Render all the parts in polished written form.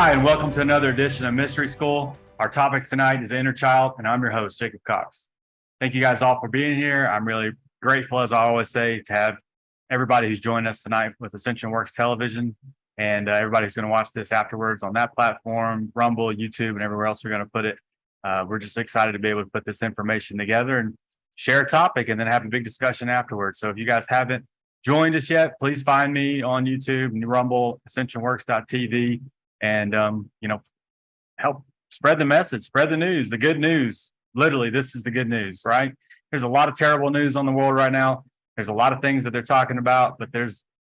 Hi, and welcome to another edition of Mystery School. Our topic tonight is inner child, and I'm your host, Jacob Cox. Thank you guys all for being here. I'm really grateful, as I always say, to have everybody who's joined us tonight with Ascension Works Television, and everybody who's going to watch this afterwards on that platform, Rumble, YouTube, and everywhere else we're going to put it. We're just excited to be able to put this information together and share a topic and then have a big discussion afterwards. So if you guys haven't joined us yet, please find me on YouTube and Rumble, ascensionworks.tv. And, help spread the message, spread the news, the good news. Literally, this is the good news, right? There's a lot of terrible news on the world right now. There's a lot of things that they're talking about, but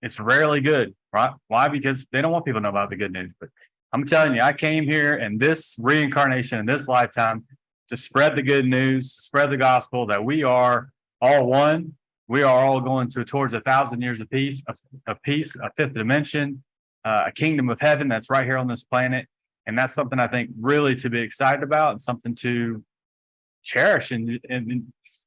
it's rarely good, right? Why? Because they don't want people to know about the good news. But I'm telling you, I came here in this reincarnation, in this lifetime, to spread the good news, spread the gospel that we are all one. We are all going towards 1,000 years of peace, a fifth dimension, a kingdom of heaven that's right here on this planet. And that's something I think really to be excited about and something to cherish and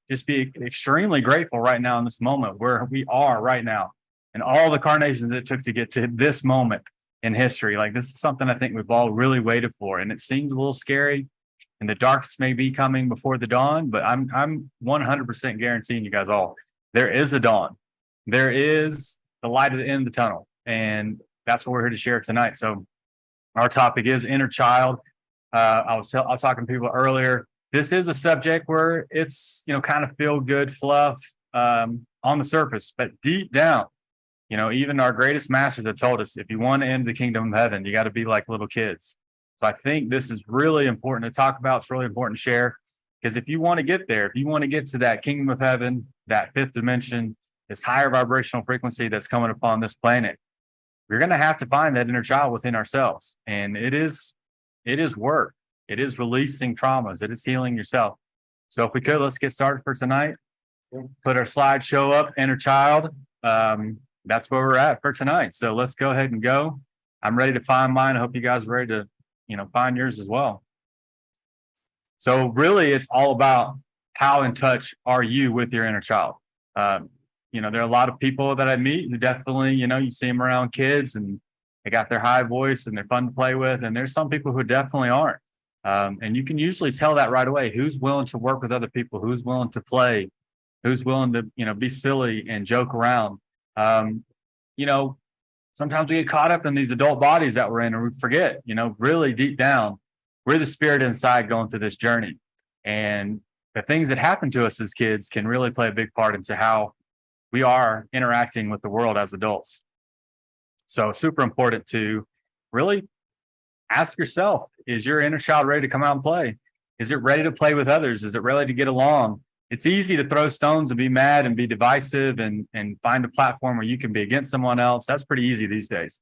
just be extremely grateful right now in this moment where we are right now and all the carnations it took to get to this moment in history. Like, this is something I think we've all really waited for, and it seems a little scary and the darkness may be coming before the dawn, but I'm 100% guaranteeing you guys all, there is a dawn. There is the light at the end of the tunnel. And that's what we're here to share tonight. So our topic is inner child. I was talking to people earlier. This is a subject where it's, kind of feel good fluff on the surface, but deep down, even our greatest masters have told us, if you want to enter the kingdom of heaven, you got to be like little kids. So I think this is really important to talk about. It's really important to share, because if you want to get there, if you want to get to that kingdom of heaven, that fifth dimension, this higher vibrational frequency that's coming upon this planet, we're going to have to find that inner child within ourselves. And it is work. It is releasing traumas. It is healing yourself. So if we could, let's get started for tonight. Put our slideshow up, inner child. That's where we're at for tonight. So let's go ahead and go. I'm ready to find mine. I hope you guys are ready to, find yours as well. So really, it's all about how in touch are you with your inner child. There are a lot of people that I meet who definitely, you see them around kids and they got their high voice and they're fun to play with. And there's some people who definitely aren't. And you can usually tell that right away. Who's willing to work with other people? Who's willing to play? Who's willing to, be silly and joke around? Sometimes we get caught up in these adult bodies that we're in and we forget, really deep down, we're the spirit inside going through this journey. And the things that happen to us as kids can really play a big part into how we are interacting with the world as adults. So super important to really ask yourself, is your inner child ready to come out and play? Is it ready to play with others? Is it ready to get along? It's easy to throw stones and be mad and be divisive and find a platform where you can be against someone else. That's pretty easy these days.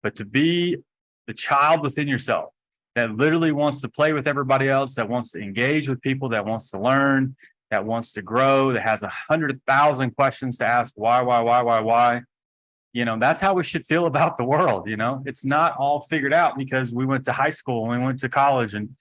But to be the child within yourself that literally wants to play with everybody else, that wants to engage with people, that wants to learn, that wants to grow, that has 100,000 questions to ask, why? That's how we should feel about the world. It's not all figured out because we went to high school and we went to college and,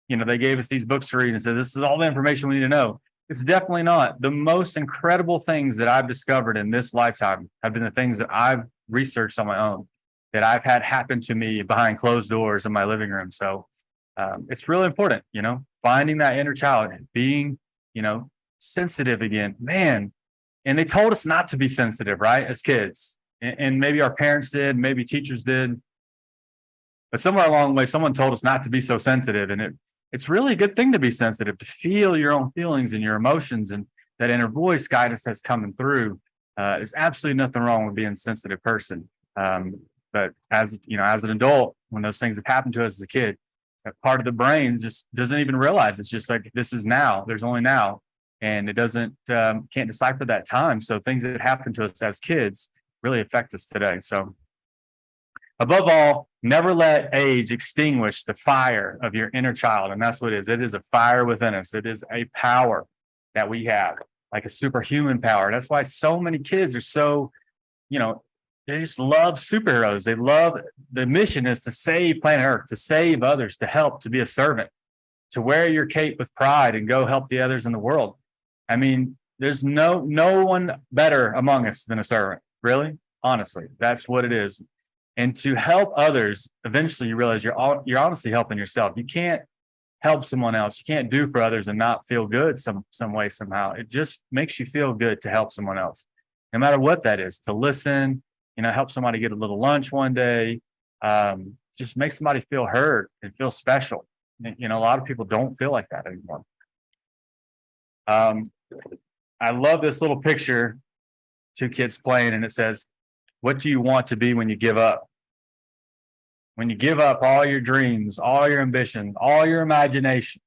they gave us these books to read and said, this is all the information we need to know. It's definitely not. The most incredible things that I've discovered in this lifetime have been the things that I've researched on my own, that I've had happen to me behind closed doors in my living room. So it's really important, finding that inner child and being, sensitive again, man. And they told us not to be sensitive, right? As kids. And maybe our parents did, maybe teachers did. But somewhere along the way, someone told us not to be so sensitive. And it's really a good thing to be sensitive, to feel your own feelings and your emotions, and that inner voice guidance that's coming through. There's absolutely nothing wrong with being a sensitive person. But as an adult, when those things have happened to us as a kid, that part of the brain just doesn't even realize. It's just like, this is now, there's only now. And it doesn't, can't decipher that time. So things that happen to us as kids really affect us today. So above all, never let age extinguish the fire of your inner child. And that's what it is. It is a fire within us. It is a power that we have, like a superhuman power. That's why so many kids are so, they just love superheroes. They love, the mission is to save planet Earth, to save others, to help, to be a servant, to wear your cape with pride and go help the others in the world. I mean, there's no one better among us than a servant. Really? Honestly, that's what it is. And to help others, eventually you realize you're honestly helping yourself. You can't help someone else. You can't do for others and not feel good some way, somehow. It just makes you feel good to help someone else, no matter what that is. To listen, help somebody get a little lunch one day, just make somebody feel heard and feel special. A lot of people don't feel like that anymore. I love this little picture, two kids playing, and it says, "What do you want to be when you give up?" When you give up all your dreams, all your ambition, all your imagination,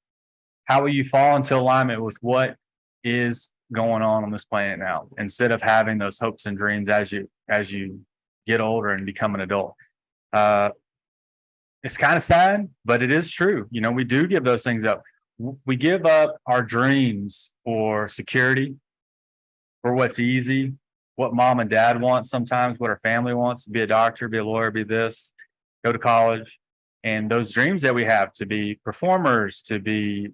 how will you fall into alignment with what is going on this planet now, instead of having those hopes and dreams as you get older and become an adult? It's kind of sad, but it is true. We do give those things up. We give up our dreams for security, for what's easy, what mom and dad want sometimes, what our family wants, to be a doctor, be a lawyer, be this, go to college. And those dreams that we have to be performers, to be,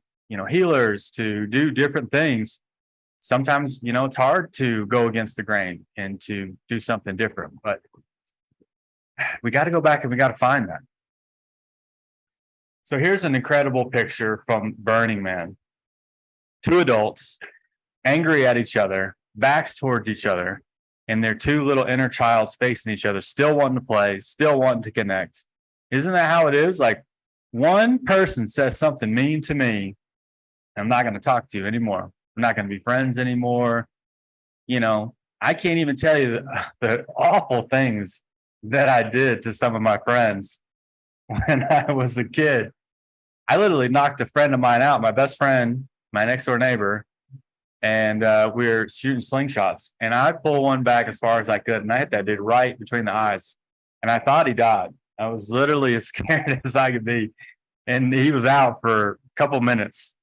healers, to do different things. Sometimes, it's hard to go against the grain and to do something different, but we got to go back and we got to find that. So here's an incredible picture from Burning Man. Two adults angry at each other, backs towards each other, and their two little inner childs facing each other, still wanting to play, still wanting to connect. Isn't that how it is? Like, one person says something mean to me, I'm not going to talk to you anymore. We're not going to be friends anymore. I can't even tell you the awful things that I did to some of my friends when I was a kid. I literally knocked a friend of mine out, my best friend, my next door neighbor, and we were shooting slingshots. And I pulled one back as far as I could, and I hit that dude right between the eyes. And I thought he died. I was literally as scared as I could be. And he was out for a couple minutes.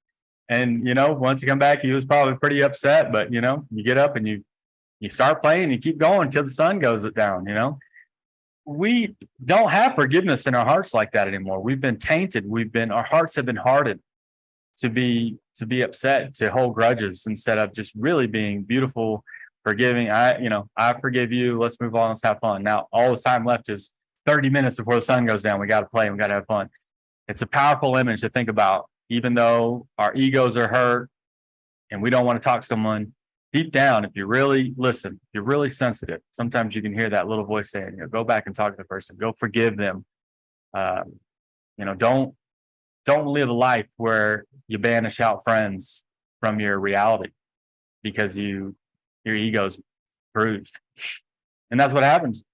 And, once you come back, he was probably pretty upset. But, you get up and you start playing, and you keep going until the sun goes down, We don't have forgiveness in our hearts like that anymore. We've been tainted. Our hearts have been hardened to be upset, to hold grudges, instead of just really being beautiful, forgiving. I forgive you. Let's move on. Let's have fun. Now, all the time left is 30 minutes before the sun goes down. We got to play and we got to have fun. It's a powerful image to think about, even though our egos are hurt and we don't want to talk to someone. Deep down, if you really listen, if you're really sensitive, sometimes you can hear that little voice saying, go back and talk to the person, go forgive them. Don't live a life where you banish out friends from your reality because your ego's bruised. And that's what happens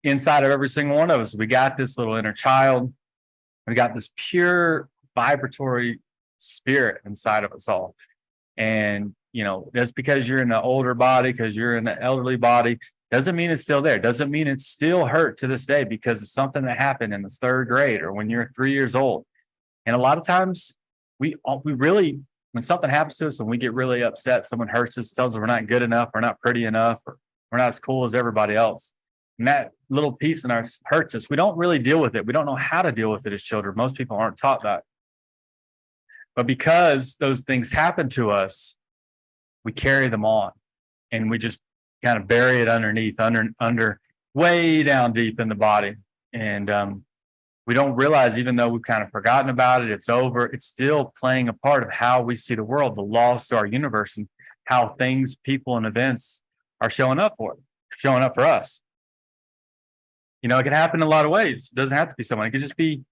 inside of every single one of us. We got this little inner child. We got this pure vibratory spirit inside of us all. And just because you're in an older body, because you're in an elderly body, doesn't mean it's still there. Doesn't mean it's still hurt to this day because of something that happened in the third grade or when you're 3 years old. And a lot of times we really, when something happens to us and we get really upset, someone hurts us, tells us we're not good enough, we're not pretty enough, or we're not as cool as everybody else. And that little piece in us hurts us. We don't really deal with it. We don't know how to deal with it as children. Most people aren't taught that. But because those things happen to us, we carry them on, and we just kind of bury it underneath, under way down deep in the body. And we don't realize, even though we've kind of forgotten about it, it's over, it's still playing a part of how we see the world, the laws to our universe, and how things, people, and events are showing up for us. It can happen in a lot of ways. It doesn't have to be someone. It could just be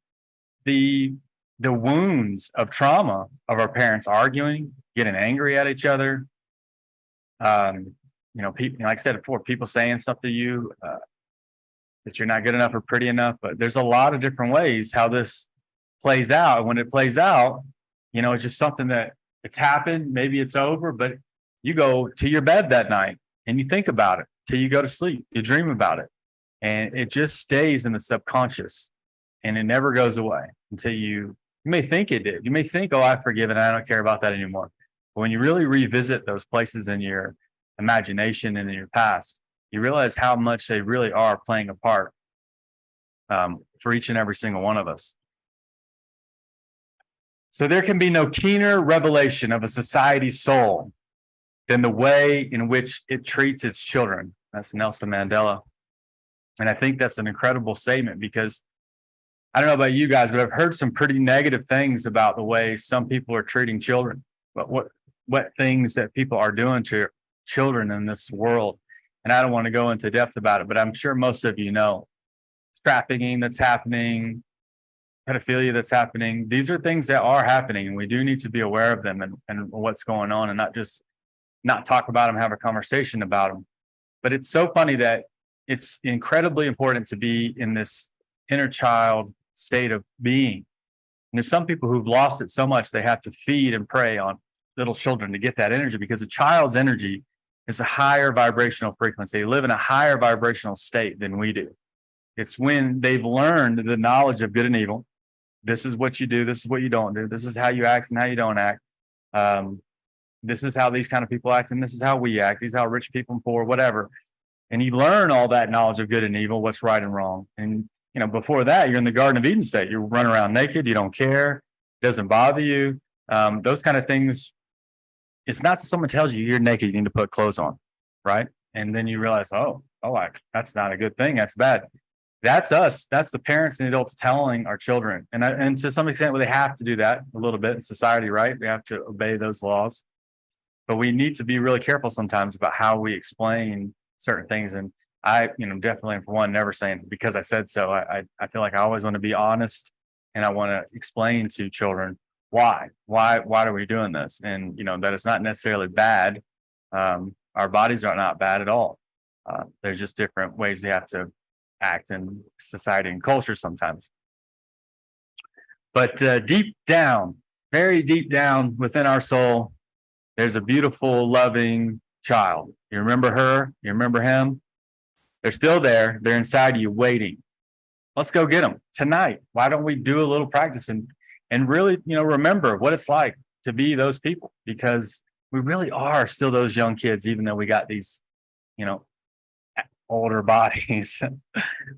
the wounds of trauma of our parents arguing, getting angry at each other. People, like I said before, people saying stuff to you that you're not good enough or pretty enough. But there's a lot of different ways how this plays out. And when it plays out, it's just something that it's happened. Maybe it's over, but you go to your bed that night and you think about it till you go to sleep. You dream about it, and it just stays in the subconscious, and it never goes away until you may think it did. You may think, oh, I've forgiven, I don't care about that anymore. But when you really revisit those places in your imagination and in your past, you realize how much they really are playing a part for each and every single one of us. So there can be no keener revelation of a society's soul than the way in which it treats its children. That's Nelson Mandela. And I think that's an incredible statement because I don't know about you guys, but I've heard some pretty negative things about the way some people are treating children, but what things that people are doing to children in this world. And I don't want to go into depth about it, but I'm sure most of you know trafficking that's happening, pedophilia that's happening. These are things that are happening, and we do need to be aware of them and what's going on, and not talk about them, have a conversation about them. But it's so funny that it's incredibly important to be in this inner child state of being. And there's some people who've lost it so much they have to feed and prey on little children to get that energy, because a child's energy is a higher vibrational frequency. They live in a higher vibrational state than we do. It's when they've learned the knowledge of good and evil. This is what you do. This is what you don't do. This is how you act and how you don't act. This is how these kind of people act, and this is how we act. These are how rich people and poor, whatever. And you learn all that knowledge of good and evil, what's right and wrong. And before that, you're in the Garden of Eden state. You run around naked. You don't care. It doesn't bother you. Those kind of things. It's not that someone tells you you're naked, you need to put clothes on, right? And then you realize, that's not a good thing. That's bad. That's us. That's the parents and adults telling our children. And to some extent, they have to do that a little bit in society, right? We have to obey those laws. But we need to be really careful sometimes about how we explain certain things. And I, definitely, for one, never saying because I said so. I feel like I always want to be honest, and I want to explain to children why are we doing this, and that it's not necessarily bad. Our bodies are not bad at all. There's just different ways we have to act in society and culture sometimes. But deep down, very deep down within our soul, there's a beautiful, loving child. You remember her? You remember him? They're still there. They're inside you waiting. Let's go get them tonight. Why don't we do a little practice and really, remember what it's like to be those people? Because we really are still those young kids, even though we got these, older bodies.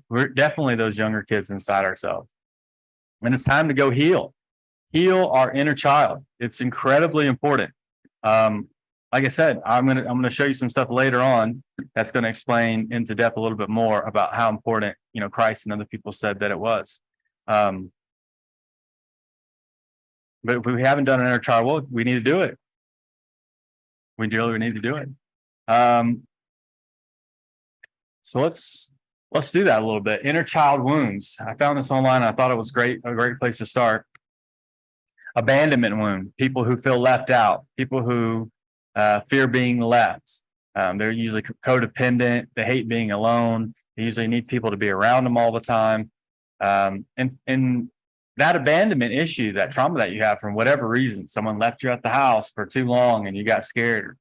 We're definitely those younger kids inside ourselves. And it's time to go heal our inner child. It's incredibly important. Like I said, I'm gonna show you some stuff later on that's going to explain into depth a little bit more about how important Christ and other people said that it was. But if we haven't done an inner child work, we need to do it. We need to do it. So let's do that a little bit. Inner child wounds. I found this online. I thought it was a great place to start. Abandonment wound. People who feel left out. People who fear being left. They're usually codependent. They hate being alone. They usually need people to be around them all the time. And that abandonment issue, that trauma that you have from whatever reason, someone left you at the house for too long and you got scared,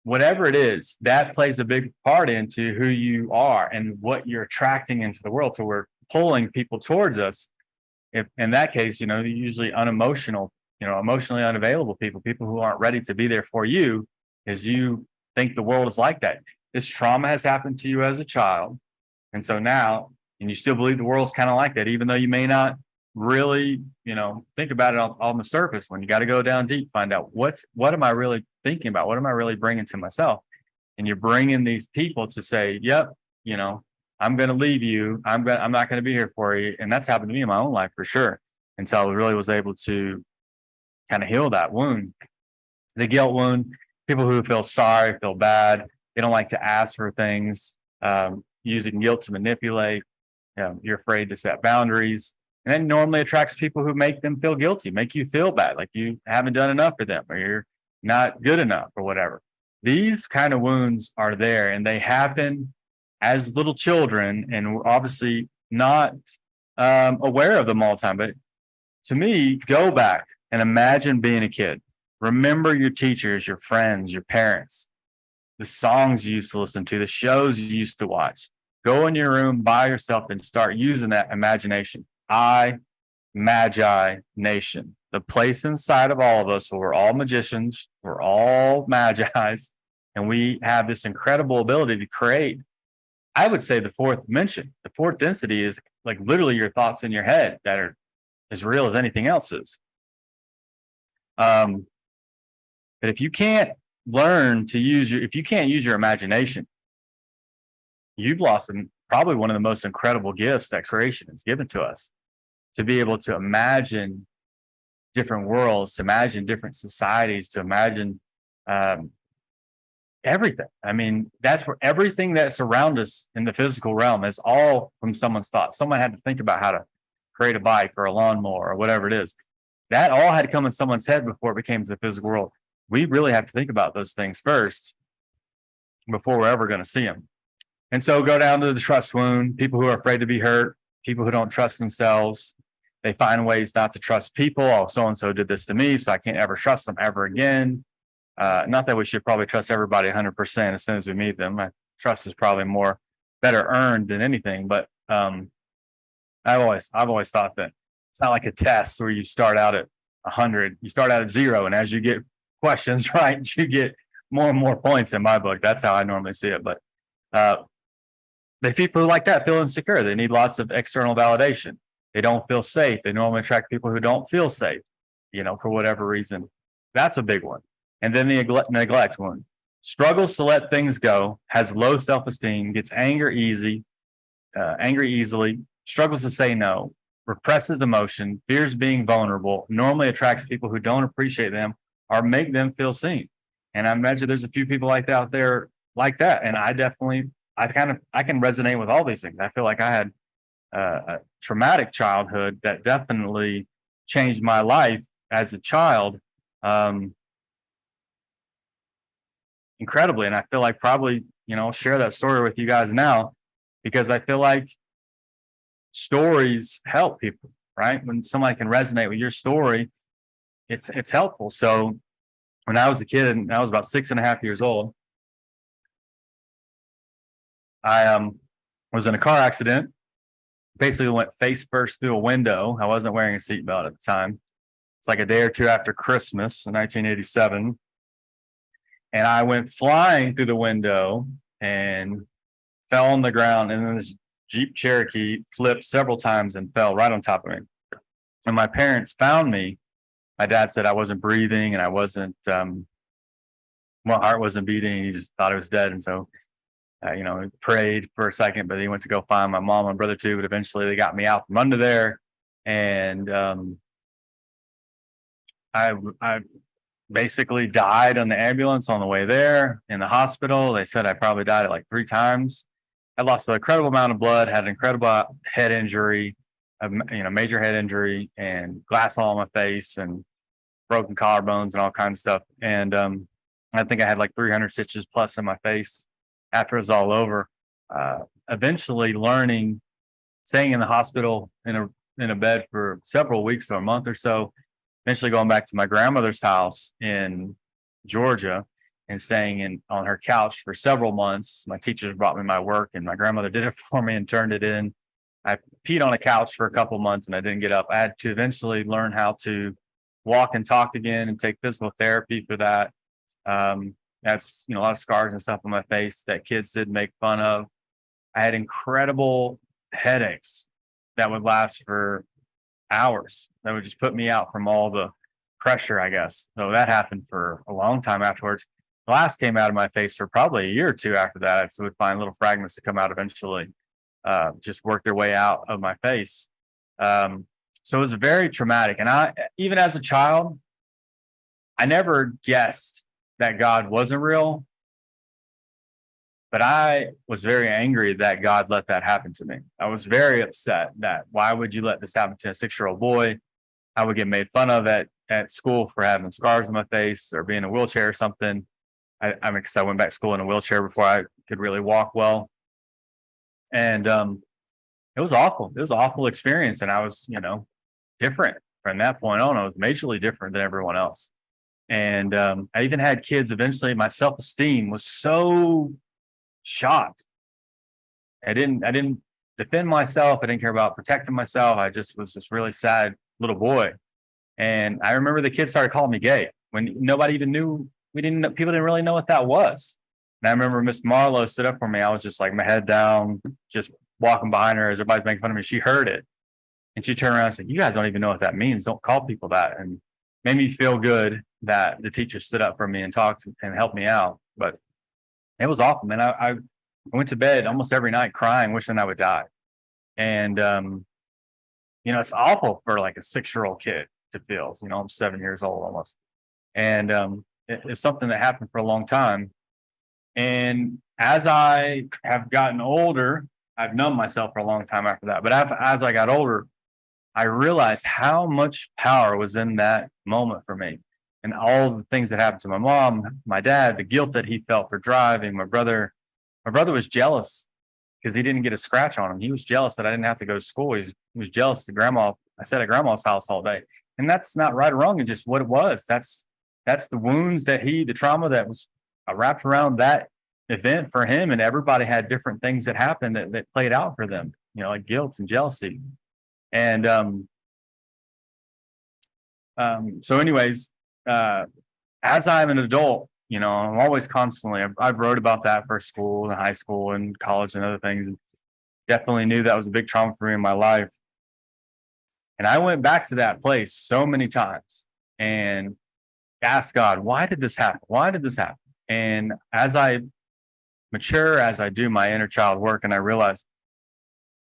whatever it is, that plays a big part into who you are and what you're attracting into the world. So we're pulling people towards us. If in that case, usually unemotional, emotionally unavailable people who aren't ready to be there for you, because you think the world is like that. This trauma has happened to you as a child. And so now, and you still believe the world's kind of like that, even though you may not really, think about it on the surface. When you got to go down deep, find out what am I really thinking about? What am I really bringing to myself? And you're bringing these people to say, yep, I'm going to leave you. I'm not going to be here for you. And that's happened to me in my own life for sure. Until I really was able to kind of heal that wound. The guilt wound, people who feel sorry, feel bad. They don't like to ask for things, using guilt to manipulate. You're afraid to set boundaries. And that normally attracts people who make them feel guilty, make you feel bad, like you haven't done enough for them or you're not good enough or whatever. These kind of wounds are there, and they happen as little children, and we're obviously not aware of them all the time. But to me, go back and imagine being a kid. Remember your teachers, your friends, your parents, the songs you used to listen to, the shows you used to watch. Go in your room by yourself and start using that imagination. Magi Nation, the place inside of all of us where we're all magicians, we're all magi's, and we have this incredible ability to create, I would say, the fourth dimension. The fourth density is like literally your thoughts in your head that are as real as anything else is. But if you can't learn to if you can't use your imagination, you've lost probably one of the most incredible gifts that creation has given to us, to be able to imagine different worlds, to imagine different societies, to imagine um, everything. I mean, that's where everything that's around us in the physical realm is all from someone's thought. Someone had to think about how to create a bike or a lawnmower or whatever it is. That all had to come in someone's head before it became the physical world. We really have to think about those things first before we're ever going to see them. And so go down to the trust wound, people who are afraid to be hurt, people who don't trust themselves. They find ways not to trust people. Oh, so-and-so did this to me, so I can't ever trust them ever again. Not that we should probably trust everybody 100% as soon as we meet them. Trust is probably better earned than anything. But I've always thought that it's not like a test where you start out at 100, you start out at 0, and as you get questions right, you get more and more points. In my book, that's how I normally see it. But the people like that feel insecure. They need lots of external validation. They don't feel safe. They normally attract people who don't feel safe, for whatever reason. That's a big one. And then the neglect one. Struggles to let things go, has low self-esteem, gets angry easily, struggles to say no, represses emotion, fears being vulnerable, normally attracts people who don't appreciate them or make them feel seen. And I imagine there's a few people like that out there like that. And I can resonate with all these things. I feel like I had a traumatic childhood that definitely changed my life as a child incredibly. And I feel like probably, share that story with you guys now, because I feel like stories help people, right? When somebody can resonate with your story, it's helpful. So when I was a kid, and I was about 6.5 years old, I was in a car accident. Basically went face first through a window. I wasn't wearing a seatbelt at the time. It's like a day or two after Christmas in 1987. And I went flying through the window and fell on the ground. And then this Jeep Cherokee flipped several times and fell right on top of me. And my parents found me. My dad said I wasn't breathing and I wasn't, my heart wasn't beating. He just thought I was dead. And so, he prayed for a second, but he went to go find my mom and brother too. But eventually they got me out from under there. And I basically died on the ambulance on the way there. In the hospital, they said I probably died at like 3 times. I lost an incredible amount of blood, had an incredible head injury, major head injury, and glass all on my face and broken collarbones and all kinds of stuff. And I think I had like 300 stitches plus in my face after it was all over. Eventually staying in the hospital in a bed for several weeks or a month or so, eventually going back to my grandmother's house in Georgia and staying on her couch for several months. My teachers brought me my work and my grandmother did it for me and turned it in. I peed on a couch for a couple of months and I didn't get up. I had to eventually learn how to walk and talk again and take physical therapy for that. That's, a lot of scars and stuff on my face that kids did make fun of. I had incredible headaches that would last for hours. That would just put me out from all the pressure, I guess. So that happened for a long time afterwards. Glass came out of my face for probably a year or two after that. So would find little fragments to come out eventually, just work their way out of my face. So it was very traumatic. And even as a child, I never guessed that God wasn't real, but I was very angry that God let that happen to me. I was very upset that why would you let this happen to a 6-year-old boy? I would get made fun of at school for having scars on my face or being in a wheelchair or something. Because I went back to school in a wheelchair before I could really walk well. And it was awful. It was an awful experience. And I was, different from that point on. I was majorly different than everyone else. And I even had kids eventually. My self-esteem was so shot. I didn't defend myself. I didn't care about protecting myself. I just was this really sad little boy. And I remember the kids started calling me gay when nobody even knew. People didn't really know what that was. And I remember Miss Marlowe stood up for me. I was just like my head down, just walking behind her as everybody's making fun of me. She heard it and she turned around and said, "You guys don't even know what that means. Don't call people that." And made me feel good that the teacher stood up for me and talked and helped me out. But it was awful, man. I went to bed almost every night crying, wishing I would die. And, it's awful for like a 6-year-old kid to feel. I'm 7 years old almost. And it's something that happened for a long time. And as I have gotten older, I've numbed myself for a long time after that. But as I got older, I realized how much power was in that moment for me, and all the things that happened to my mom, my dad, the guilt that he felt for driving. My brother was jealous because he didn't get a scratch on him. He was jealous that I didn't have to go to school. He was jealous that I sat at grandma's house all day. And that's not right or wrong. It's just what it was. That's the wounds the trauma that was wrapped around that event for him. And everybody had different things that happened that played out for them, like guilt and jealousy. And so anyways, as I'm an adult, I'm always constantly, I've wrote about that for school and high school and college and other things. And definitely knew that was a big trauma for me in my life. And I went back to that place so many times and asked God, why did this happen? Why did this happen? And as I mature, as I do my inner child work, and I realize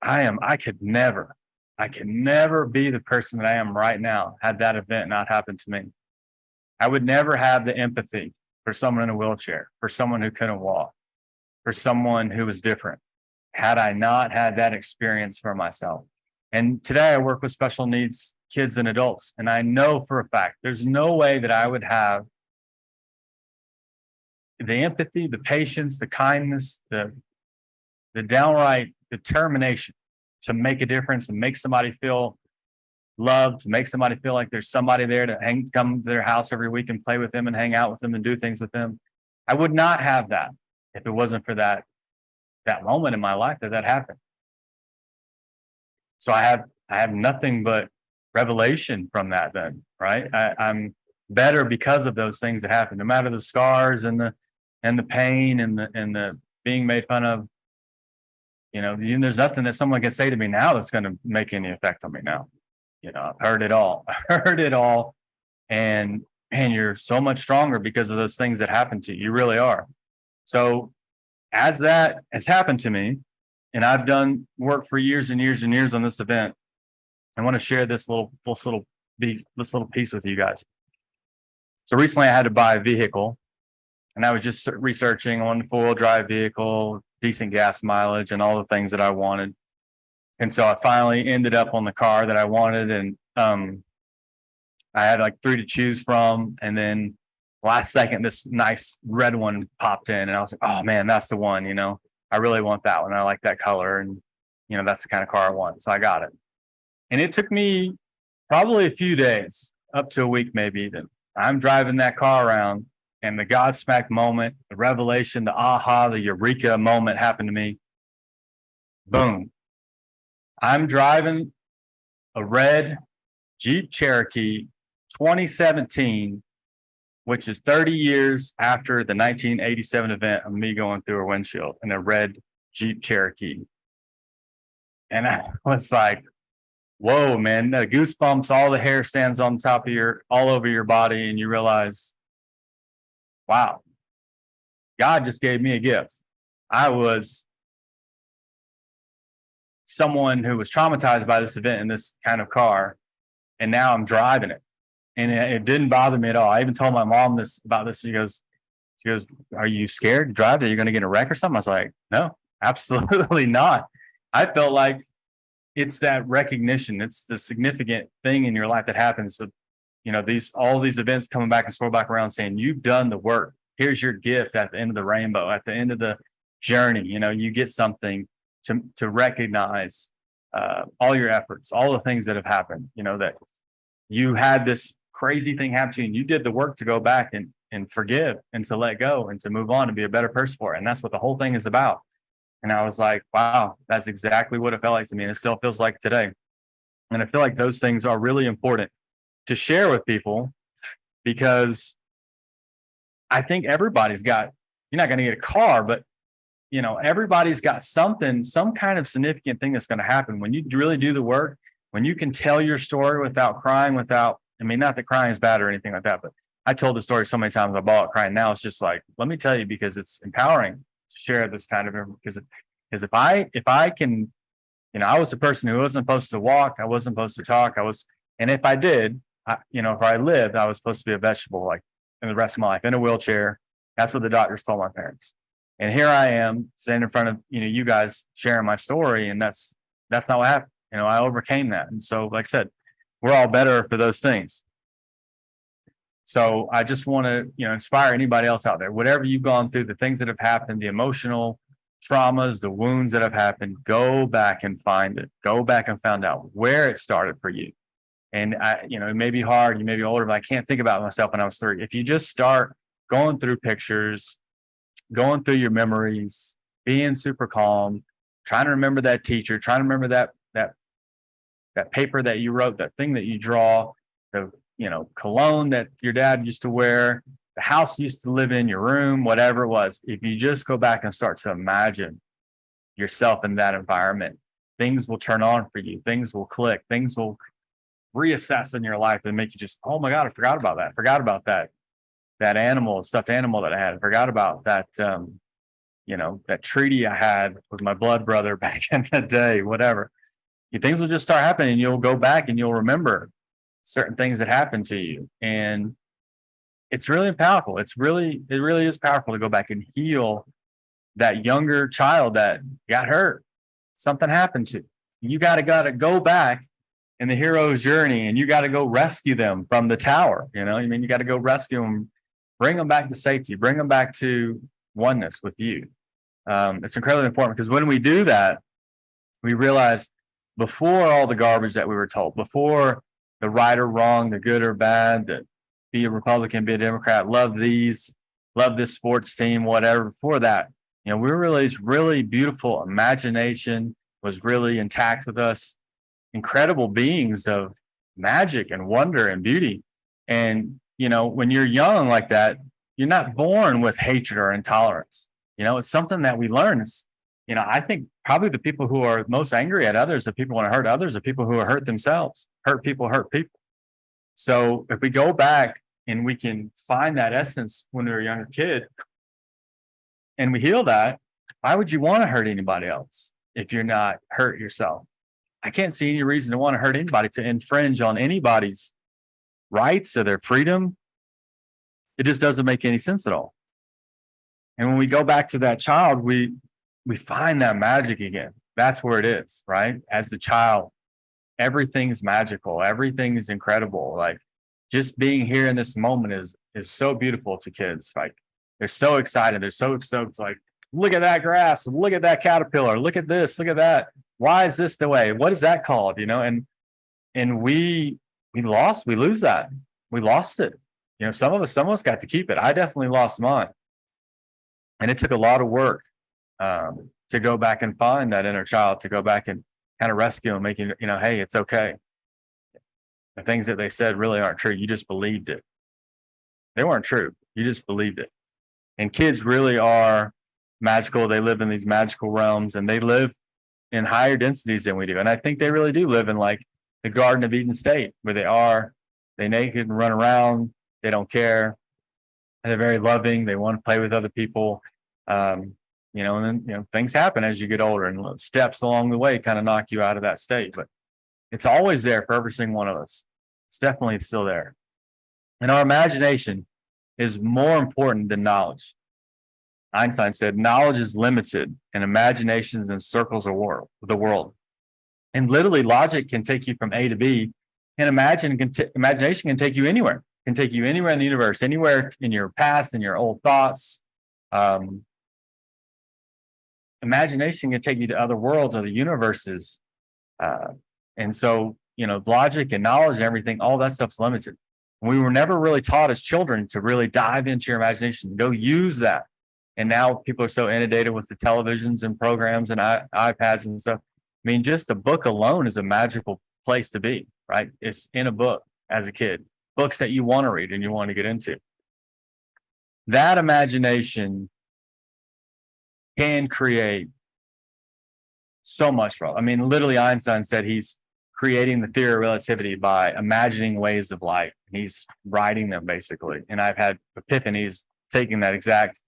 I could never be the person that I am right now had that event not happened to me. I would never have the empathy for someone in a wheelchair, for someone who couldn't walk, for someone who was different, had I not had that experience for myself. And today I work with special needs kids and adults, and I know for a fact there's no way that I would have the empathy, the patience, the kindness, the downright determination to make a difference and make somebody feel loved, to make somebody feel like there's somebody there to come to their house every week and play with them and hang out with them and do things with them. I would not have that if it wasn't for that moment in my life that happened. So I have nothing but revelation from that then, right? I'm better because of those things that happened, no matter the scars and the pain and the being made fun of. There's nothing that someone can say to me now that's going to make any effect on me now. I've heard it all. And you're so much stronger because of those things that happened to you. You really are. So as that has happened to me, and I've done work for years and years and years on this event, I want to share this little piece with you guys. So recently I had to buy a vehicle, and I was just researching on the 4-wheel drive vehicle, decent gas mileage, and all the things that I wanted. And so I finally ended up on the car that I wanted, and I had like 3 to choose from. And then last second, this nice red one popped in, and I was like, oh man, that's the one, I really want that one. I like that color, and that's the kind of car I want. So I got it. And it took me probably a few days, up to a week maybe, that I'm driving that car around, and the Godsmack moment, the revelation, the aha, the eureka moment happened to me. Boom. I'm driving a red Jeep Cherokee 2017, which is 30 years after the 1987 event of me going through a windshield in a red Jeep Cherokee. And I was like, whoa, man, the goosebumps, all the hair stands on top of all over your body. And you realize, wow, God just gave me a gift. I was someone who was traumatized by this event in this kind of car, and now I'm driving it. And it didn't bother me at all. I even told my mom about this. She goes, are you scared to drive that you're going to get in a wreck or something? I was like, no, absolutely not. I felt like it's that recognition. It's the significant thing in your life that happens. So, all these events coming back and swirl back around saying, you've done the work. Here's your gift at the end of the rainbow, at the end of the journey. You get something to recognize all your efforts, all the things that have happened, that you had this crazy thing happen to you, and you did the work to go back and forgive and to let go and to move on and be a better person for it. And that's what the whole thing is about. And I was like, wow, that's exactly what it felt like to me. And it still feels like today. And I feel like those things are really important to share with people, because I think everybody's got, you're not going to get a car, but everybody's got something, some kind of significant thing that's going to happen when you really do the work, when you can tell your story without crying, not that crying is bad or anything like that, but I told the story so many times I ball out crying now. It's just like, let me tell you, because it's empowering. share this kind of because if I can, I was a person who wasn't supposed to walk, I wasn't supposed to talk, and if I did, if I lived, I was supposed to be a vegetable like in the rest of my life in a wheelchair. That's what the doctors told my parents. And here I am standing in front of you guys sharing my story, and that's not what happened. I overcame that, and so like I said, we're all better for those things. So I just want to inspire anybody else out there. Whatever you've gone through, the things that have happened, the emotional traumas, the wounds that have happened, go back and find it. Go back and find out where it started for you. And it may be hard, you may be older, but I can't think about myself when I was 3. If you just start going through pictures, going through your memories, being super calm, trying to remember that teacher, trying to remember that paper that you wrote, that thing that you draw, the cologne that your dad used to wear, the house you used to live in, your room, whatever it was. If you just go back and start to imagine yourself in that environment, things will turn on for you. Things will click. Things will reassess in your life and make you just, oh my God, I forgot about that. Forgot about that animal, stuffed animal that I had. I forgot about that, that treaty I had with my blood brother back in the day, whatever. Things will just start happening, and you'll go back and you'll remember certain things that happened to you. And it's really powerful. It really is powerful to go back and heal that younger child that got hurt. Something happened to you. You gotta go back in the hero's journey, and you got to go rescue them from the tower. You got to go rescue them, bring them back to safety, bring them back to oneness with you. It's incredibly important, because when we do that, we realize before all the garbage that we were told, before the right or wrong, the good or bad, that be a Republican, be a Democrat, love this sports team, whatever, before that, we were really beautiful imagination was really intact with us. Incredible beings of magic and wonder and beauty. And, when you're young like that, you're not born with hatred or intolerance. It's something that we learn. I think probably the people who are most angry at others, the people who want to hurt others, are people who are hurt themselves. Hurt people. So if we go back and we can find that essence when we were a younger kid and we heal that, why would you want to hurt anybody else if you're not hurt yourself? I can't see any reason to want to hurt anybody, to infringe on anybody's rights or their freedom. It just doesn't make any sense at all. And when we go back to that child, we find that magic again. That's where it is, right? As the child, everything's magical. Everything is incredible. Like, just being here in this moment is so beautiful to kids. Like, they're so excited. They're so stoked. Like, look at that grass. Look at that caterpillar. Look at this. Look at that. Why is this the way? What is that called? And we lose that. We lost it. Some of us got to keep it. I definitely lost mine. And it took a lot of work to go back and find that inner child, to go back and kind of rescue them, making, hey, it's okay. The things that they said really aren't true. You just believed it. They weren't true. You just believed it. And kids really are magical. They live in these magical realms, and they live in higher densities than we do. And I think they really do live in like the Garden of Eden state, where they naked and run around. They don't care. And they're very loving. They want to play with other people. And then, things happen as you get older, and steps along the way kind of knock you out of that state. But it's always there for every single one of us. It's definitely still there. And our imagination is more important than knowledge. Einstein said, knowledge is limited and imaginations encircles the world. And literally, logic can take you from A to B, and imagination can take you anywhere. It can take you anywhere in the universe, anywhere in your past, in your old thoughts. Imagination can take you to other worlds, other universes. And so, logic and knowledge and everything, all that stuff's limited. We were never really taught as children to really dive into your imagination, go use that. And now people are so inundated with the televisions and programs and iPads and stuff. I mean, just a book alone is a magical place to be, right? It's in a book as a kid, books that you want to read and you want to get into. That imagination can create so much. I mean, literally, Einstein said he's creating the theory of relativity by imagining waves of light. He's writing them, basically. And I've had epiphanies taking that exact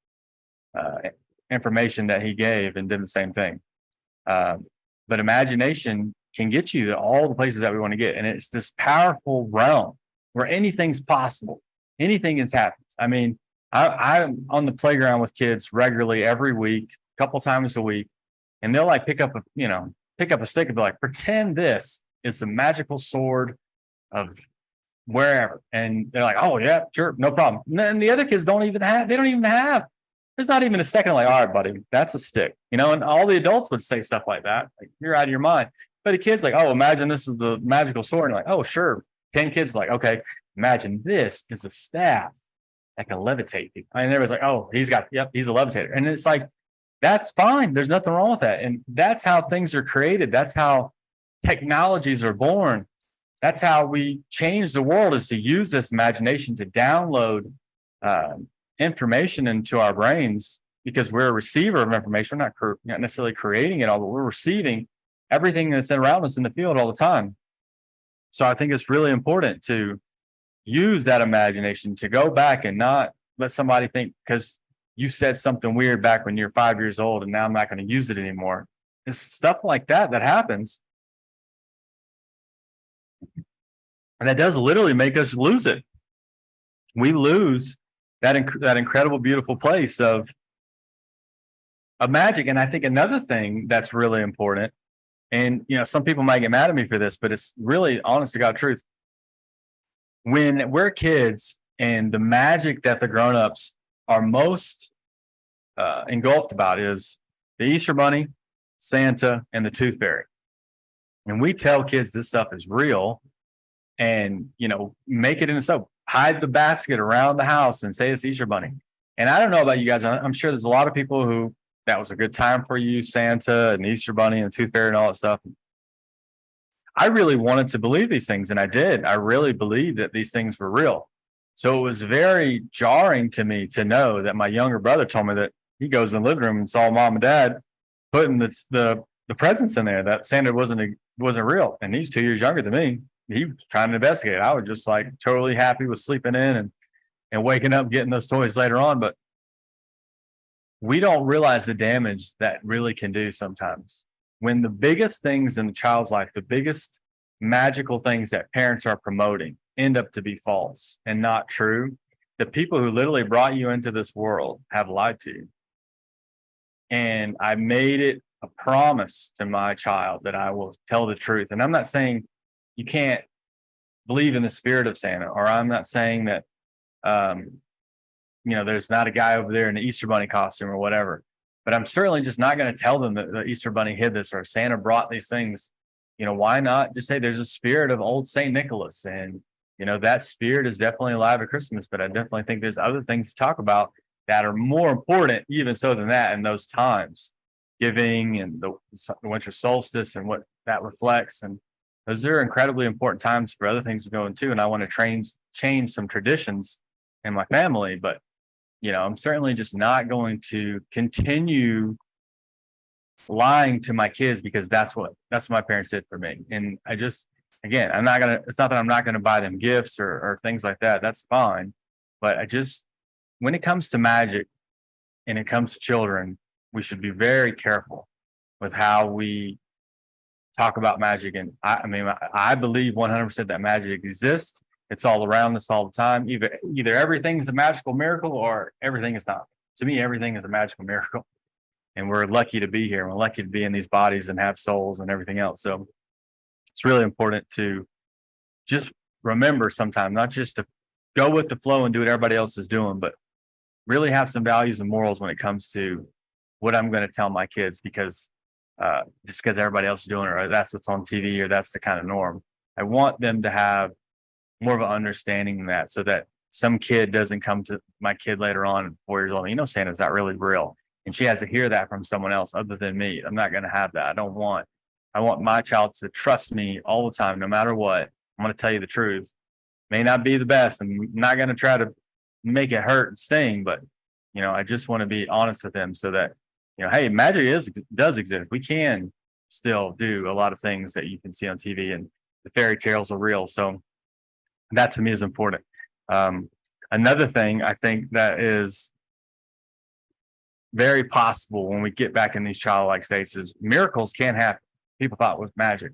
information that he gave and did the same thing. But imagination can get you to all the places that we want to get. And it's this powerful realm where anything's possible. Anything has happened. I mean, I'm on the playground with kids regularly every week, a couple times a week, and they'll like pick up a stick and be like, pretend this is the magical sword of wherever. And they're like, oh yeah, sure, no problem. And then the other kids they don't even have, there's not even a second like, all right, buddy, that's a stick. And all the adults would say stuff like that. Like, you're out of your mind. But the kid's like, oh, imagine this is the magical sword. And like, oh, sure. 10 kids like, okay, imagine this is a staff that can levitate people. And everybody's like, oh, he's a levitator. And it's like, that's fine. There's nothing wrong with that. And that's how things are created. That's how technologies are born. That's how we change the world, is to use this imagination to download information into our brains, because we're a receiver of information. We're not necessarily creating it all, but we're receiving everything that's around us in the field all the time. So I think it's really important to use that imagination to go back and not let somebody think because you said something weird back when you're 5 years old and now I'm not going to use it anymore. It's stuff like that happens. And that does literally make us lose it. We lose that incredible, beautiful place of magic. And I think another thing that's really important, and some people might get mad at me for this, but it's really honest to God truth. When we're kids, and the magic that the grown-ups are most engulfed about is the Easter Bunny, Santa, and the Tooth Fairy. And we tell kids this stuff is real, and make it in a soap. Hide the basket around the house and say it's Easter Bunny. And I don't know about you guys. I'm sure there's a lot of people who that was a good time for you, Santa and Easter Bunny and Tooth Fairy and all that stuff. I really wanted to believe these things, and I did. I really believed that these things were real. So it was very jarring to me to know that my younger brother told me that he goes in the living room and saw mom and dad putting the presents in there, that Santa wasn't real. And he's 2 years younger than me. He was trying to investigate. I was just like totally happy with sleeping in and waking up, getting those toys later on. But we don't realize the damage that really can do sometimes. When the biggest things in the child's life, the biggest magical things that parents are promoting end up to be false and not true, the people who literally brought you into this world have lied to you. And I made it a promise to my child that I will tell the truth. And I'm not saying you can't believe in the spirit of Santa, or I'm not saying that, there's not a guy over there in the Easter Bunny costume or whatever, but I'm certainly just not going to tell them that the Easter Bunny hid this or Santa brought these things. Why not just say there's a spirit of old St. Nicholas, and, that spirit is definitely alive at Christmas, but I definitely think there's other things to talk about that are more important even so than that in those times, giving and the winter solstice and what that reflects. And those are incredibly important times for other things to go into. And I want to change some traditions in my family, but I'm certainly just not going to continue lying to my kids, because that's what my parents did for me. And I just, again, it's not that I'm not going to buy them gifts or things like that. That's fine. But when it comes to magic and it comes to children, we should be very careful with how we talk about magic. And I believe 100% that magic exists. It's all around us all the time. Either everything's a magical miracle or everything is not. To me, everything is a magical miracle. And we're lucky to be here. We're lucky to be in these bodies and have souls and everything else. So it's really important to just remember sometimes, not just to go with the flow and do what everybody else is doing, but really have some values and morals when it comes to what I'm going to tell my kids, because just because everybody else is doing it, or that's what's on TV, or that's the kind of norm. I want them to have more of an understanding than that, so that some kid doesn't come to my kid later on, 4 years old, Santa's not really real. And she has to hear that from someone else other than me. I'm not going to have that. I want my child to trust me all the time, no matter what. I'm going to tell you the truth. May not be the best. I'm not going to try to make it hurt and sting, but, I just want to be honest with them so that, hey, magic does exist. We can still do a lot of things that you can see on TV, and the fairy tales are real. So that to me is important. Another thing I think that is very possible when we get back in these childlike states is miracles can happen. People thought it was magic,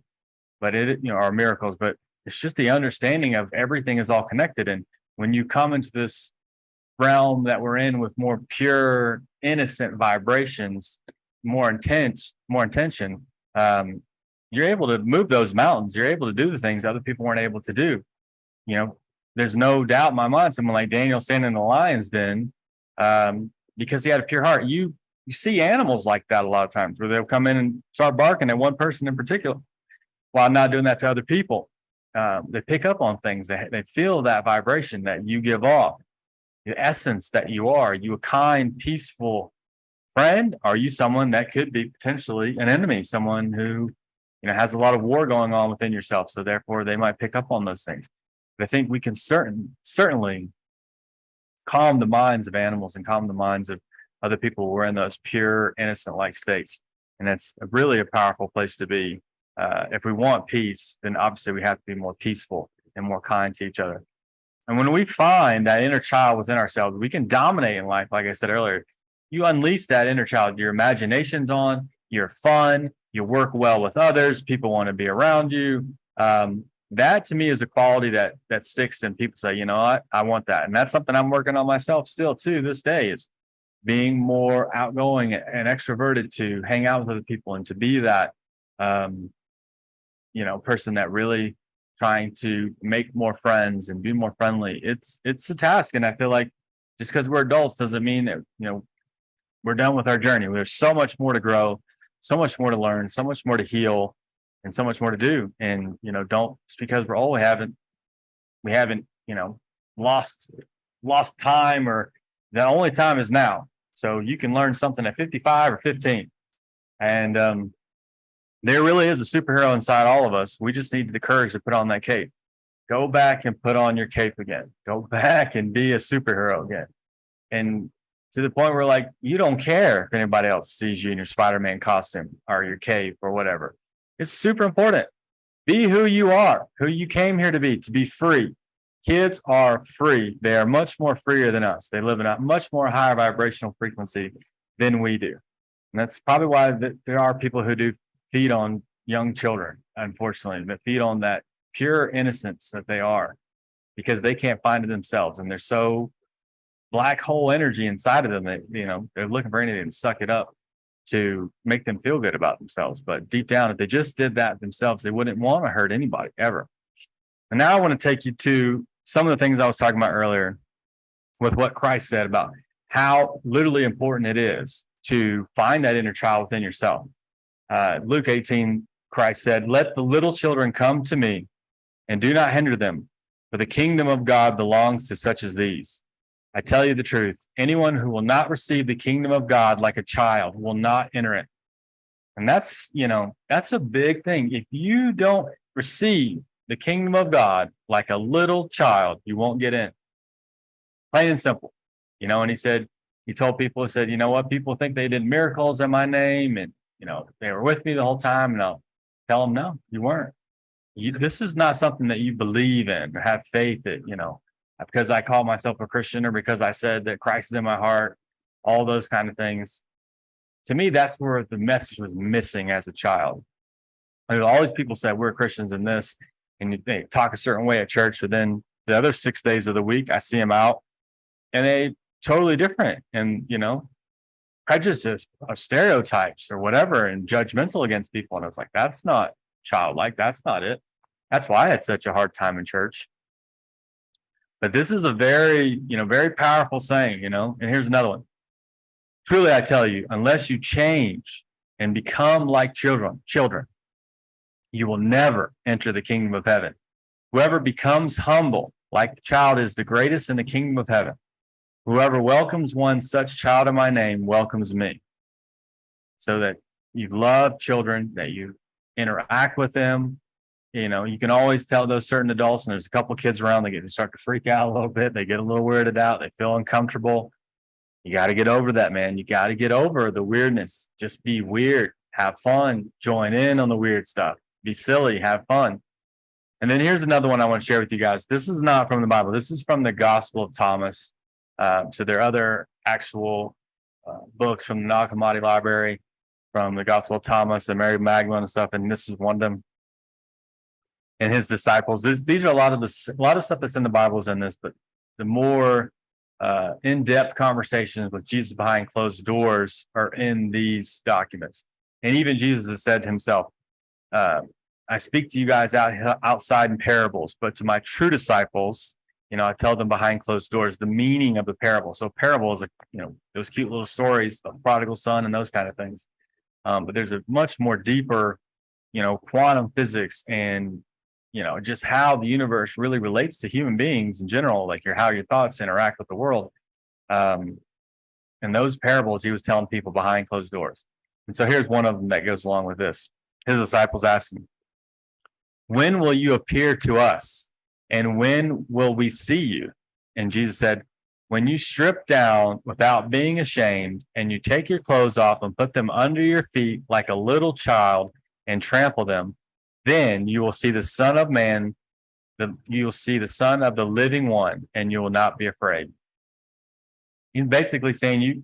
but are miracles, but it's just the understanding of everything is all connected. And when you come into this realm that we're in with more pure, innocent vibrations, more intention, you're able to move those mountains. You're able to do the things other people weren't able to do. There's no doubt in my mind, someone like Daniel standing in the lion's den, because he had a pure heart. You see animals like that a lot of times where they'll come in and start barking at one person in particular while not doing that to other people. They pick up on things. They feel that vibration that you give off, the essence that you are. Are you a kind, peaceful friend? Are you someone that could be potentially an enemy, someone who has a lot of war going on within yourself? So therefore, they might pick up on those things. But I think we can certainly calm the minds of animals and calm the minds of other people who are in those pure, innocent-like states. And that's really a powerful place to be. If we want peace, then obviously we have to be more peaceful and more kind to each other. And when we find that inner child within ourselves, we can dominate in life. Like I said earlier, you unleash that inner child. Your imagination's on, you're fun, you work well with others, people want to be around you. That to me is a quality that sticks, and people say, I want that. And that's something I'm working on myself still too this day, is being more outgoing and extroverted, to hang out with other people and to be that person that really trying to make more friends and be more friendly. It's a task. And I feel like just because we're adults doesn't mean that, we're done with our journey. There's so much more to grow, so much more to learn, so much more to heal, and so much more to do. And, don't, just because we're old, we haven't, lost time, or the only time is now. So you can learn something at 55 or 15. And, there really is a superhero inside all of us. We just need the courage to put on that cape. Go back and put on your cape again. Go back and be a superhero again. And to the point where, you don't care if anybody else sees you in your Spider-Man costume or your cape or whatever. It's super important. Be who you are, who you came here to be free. Kids are free. They are much more freer than us. They live in a much more higher vibrational frequency than we do. And that's probably why there are people who do feed on young children, unfortunately, that feed on that pure innocence that they are, because they can't find it themselves. And there's so black hole energy inside of them that, they're looking for anything to suck it up to make them feel good about themselves. But deep down, if they just did that themselves, they wouldn't want to hurt anybody ever. And now I want to take you to some of the things I was talking about earlier with what Christ said about how literally important it is to find that inner child within yourself. Luke 18, Christ said, "Let the little children come to me, and do not hinder them, for the kingdom of God belongs to such as these. I tell you the truth, anyone who will not receive the kingdom of God like a child will not enter it." And that's a big thing. If you don't receive the kingdom of God like a little child, you won't get in. Plain and simple. And he told people, he said, people think they did miracles in my name, and they were with me the whole time, and I'll tell them, no, you weren't. This is not something that you believe in or have faith in, because I call myself a Christian, or because I said that Christ is in my heart, all those kind of things. To me, that's where the message was missing as a child. All these people said, we're Christians in this, and they talk a certain way at church, but then the other 6 days of the week, I see them out, and they totally different. And, prejudices or stereotypes or whatever, and judgmental against people. And I was like, that's not childlike. That's not it. That's why I had such a hard time in church. But this is a very, very powerful saying, and here's another one. Truly, I tell you, unless you change and become like children, you will never enter the kingdom of heaven. Whoever becomes humble like the child is the greatest in the kingdom of heaven. Whoever welcomes one such child in my name welcomes me. So that you love children, that you interact with them. You can always tell those certain adults, and there's a couple of kids around, they start to freak out a little bit. They get a little weirded out. They feel uncomfortable. You got to get over that, man. You got to get over the weirdness. Just be weird. Have fun. Join in on the weird stuff. Be silly. Have fun. And then here's another one I want to share with you guys. This is not from the Bible. This is from the Gospel of Thomas. So there are other actual books from the Nag Hammadi Library, from the Gospel of Thomas and Mary Magdalene and stuff, and this is one of them. And his disciples. These are a lot of stuff that's in the Bible is in this, but the more in-depth conversations with Jesus behind closed doors are in these documents. And even Jesus has said to himself, I speak to you guys outside in parables, but to my true disciples, I tell them behind closed doors the meaning of the parable. So parable is, those cute little stories of prodigal son and those kind of things. But there's a much more deeper, quantum physics and, just how the universe really relates to human beings in general, like how your thoughts interact with the world. And those parables he was telling people behind closed doors. And so here's one of them that goes along with this. His disciples asked him, when will you appear to us? And when will we see you? And Jesus said, when you strip down without being ashamed, and you take your clothes off and put them under your feet like a little child and trample them, then you will see the Son of Man, you will see the Son of the Living One, and you will not be afraid. He's basically saying,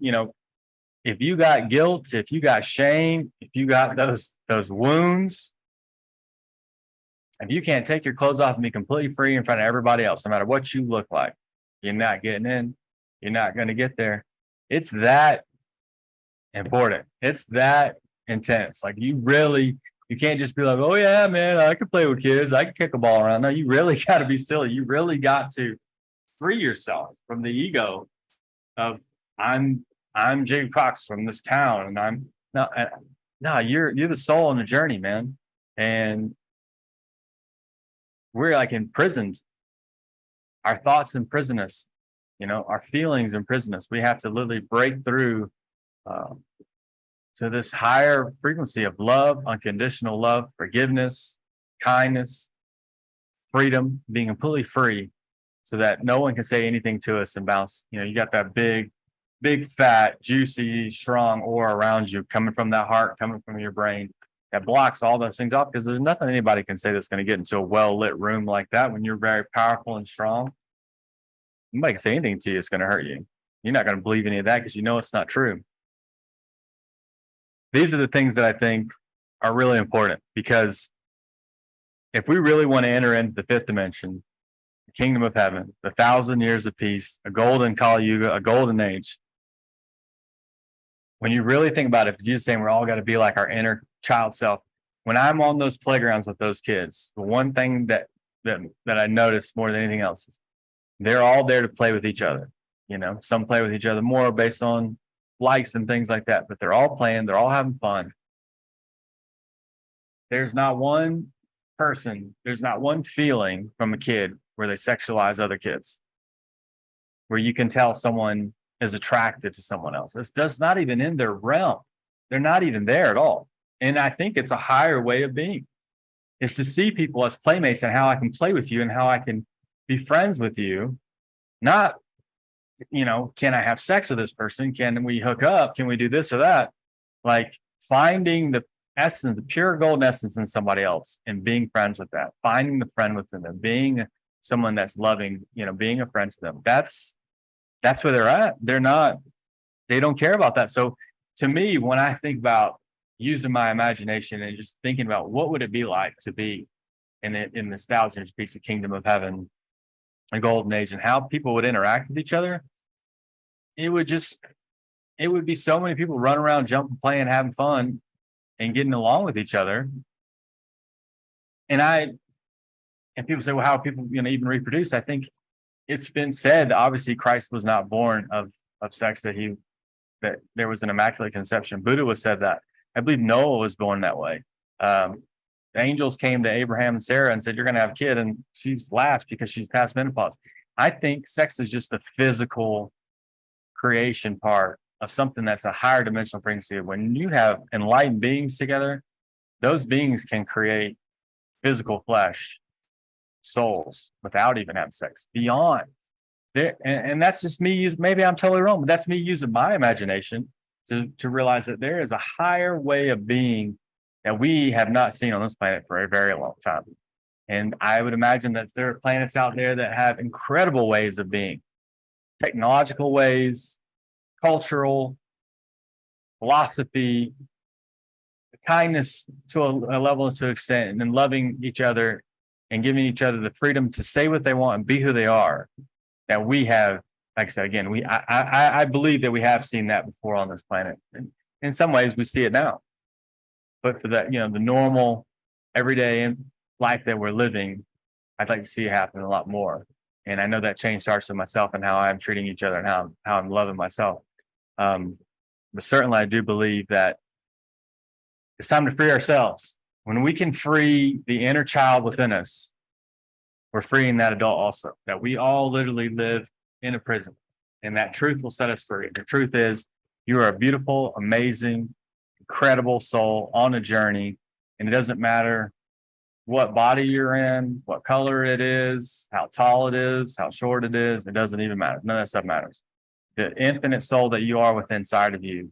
if you got guilt, if you got shame, if you got those wounds, if you can't take your clothes off and be completely free in front of everybody else, no matter what you look like, you're not getting in. You're not going to get there. It's that important. It's that intense. Like you can't just be like, oh yeah, man, I can play with kids. I can kick a ball around. No, you really got to be silly. You really got to free yourself from the ego of I'm Jacob Cox from this town, and you're the soul on the journey, man. And we're like imprisoned. Our thoughts imprison us, our feelings imprison us. We have to literally break through to this higher frequency of love, unconditional love, forgiveness, kindness, freedom, being completely free, so that no one can say anything to us and bounce. You got that big, fat, juicy, strong aura around you coming from that heart, coming from your brain, that blocks all those things off, because there's nothing anybody can say that's going to get into a well-lit room like that when you're very powerful and strong. Nobody can say anything to you, it's going to hurt you. You're not going to believe any of that because it's not true. These are the things that I think are really important, because if we really want to enter into the fifth dimension, the kingdom of heaven, the 1,000 years of peace, a golden Kali Yuga, a golden age, when you really think about it, Jesus saying we're all got to be like our inner child self. When I'm on those playgrounds with those kids, the one thing that I notice more than anything else is they're all there to play with each other. Some play with each other more based on likes and things like that, but they're all playing, they're all having fun. There's not one person, there's not one feeling from a kid where they sexualize other kids, where you can tell someone is attracted to someone else. That's not even in their realm. They're not even there at all. And I think it's a higher way of being, is to see people as playmates and how I can play with you and how I can be friends with you. Not, can I have sex with this person? Can we hook up? Can we do this or that? Like finding the essence, the pure golden essence in somebody else and being friends with that, finding the friend within them, being someone that's loving, being a friend to them. That's where they're at. They don't care about that. So to me, when I think about using my imagination and just thinking about what would it be like to be in this 1,000 years piece of kingdom of heaven, a golden age, and how people would interact with each other, it would be so many people running around, jumping, playing, having fun, and getting along with each other. And people say, well, how people even reproduce? I think it's been said, obviously Christ was not born of sex, that there was an immaculate conception. Buddha was said that. I believe Noah was born that way. The angels came to Abraham and Sarah and said, you're going to have a kid, and she's laughed because she's past menopause. I think sex is just the physical creation part of something that's a higher dimensional frequency. When you have enlightened beings together, those beings can create physical flesh, souls, without even having sex, beyond there. And that's just me maybe I'm totally wrong, but that's me using my imagination to realize that there is a higher way of being that we have not seen on this planet for a very long time. And I would imagine that there are planets out there that have incredible ways of being, technological ways, cultural, philosophy, kindness to a level, to extent, and then loving each other and giving each other the freedom to say what they want and be who they are. That we have, like I said again, I believe that we have seen that before on this planet. And in some ways, we see it now. But for that, the normal, everyday life that we're living, I'd like to see it happen a lot more. And I know that change starts with myself and how I'm treating each other and how I'm loving myself. But certainly, I do believe that it's time to free ourselves. When we can free the inner child within us, we're freeing that adult also. That we all literally live in a prison, and that truth will set us free. The truth is, you are a beautiful, amazing, incredible soul on a journey, and it doesn't matter what body you're in, what color it is, how tall it is, how short it is. It doesn't even matter. None of that stuff matters. The infinite soul that you are within inside of you,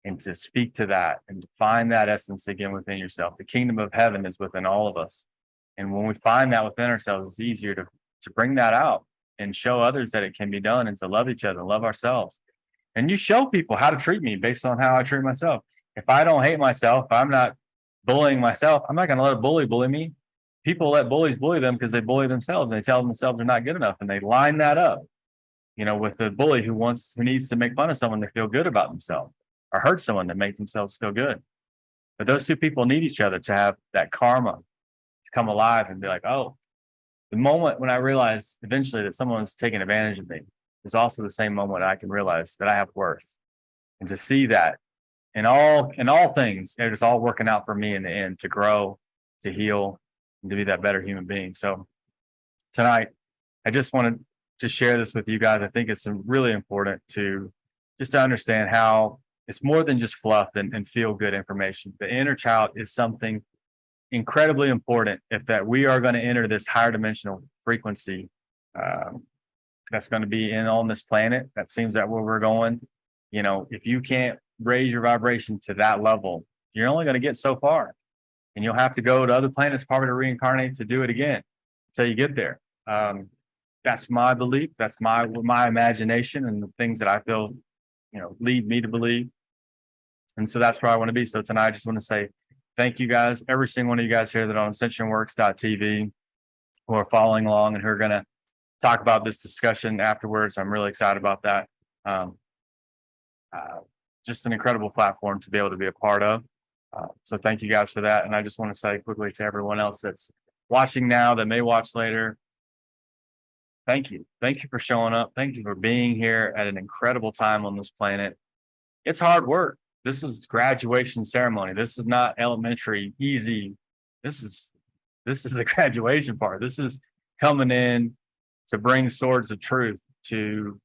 and to speak to that and to find that essence again within yourself. The kingdom of heaven is within all of us. And when we find that within ourselves, it's easier to bring that out and show others that it can be done, and to love each other, love ourselves. And you show people how to treat me based on how I treat myself. If I don't hate myself, if I'm not bullying myself, I'm not going to let a bully me. People let bullies bully them because they bully themselves, and they tell themselves they're not good enough, and they line that up, with the bully who needs to make fun of someone to feel good about themselves, or hurt someone to make themselves feel good. But those two people need each other to have that karma to come alive and be like, oh, the moment when I realize eventually that someone's taking advantage of me is also the same moment I can realize that I have worth. And to see that in all things, it's all working out for me in the end, to grow, to heal, and to be that better human being. So tonight, I just wanted to share this with you guys. I think it's really important to understand how it's more than just fluff and feel good information. The inner child is something incredibly important if that we are going to enter this higher dimensional frequency that's going to be on this planet. That seems that where we're going. If you can't raise your vibration to that level, you're only going to get so far, and you'll have to go to other planets probably to reincarnate to do it again until you get there. That's my belief. That's my imagination and the things that I feel, lead me to believe. And so that's where I want to be. So tonight, I just want to say thank you guys, every single one of you guys here that are on ascensionworks.tv who are following along and who are going to talk about this discussion afterwards. I'm really excited about that. Just an incredible platform to be able to be a part of. So thank you guys for that. And I just want to say quickly to everyone else that's watching now, that may watch later, thank you. Thank you for showing up. Thank you for being here at an incredible time on this planet. It's hard work. This is graduation ceremony. This is not elementary, easy. This is the graduation part. This is coming in to bring swords of truth to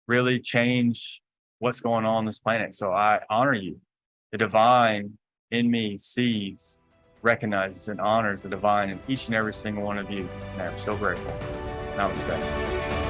really change what's going on this planet. So I honor you. The divine in me sees, recognizes, and honors the divine in each and every single one of you. And I'm so grateful. Namaste.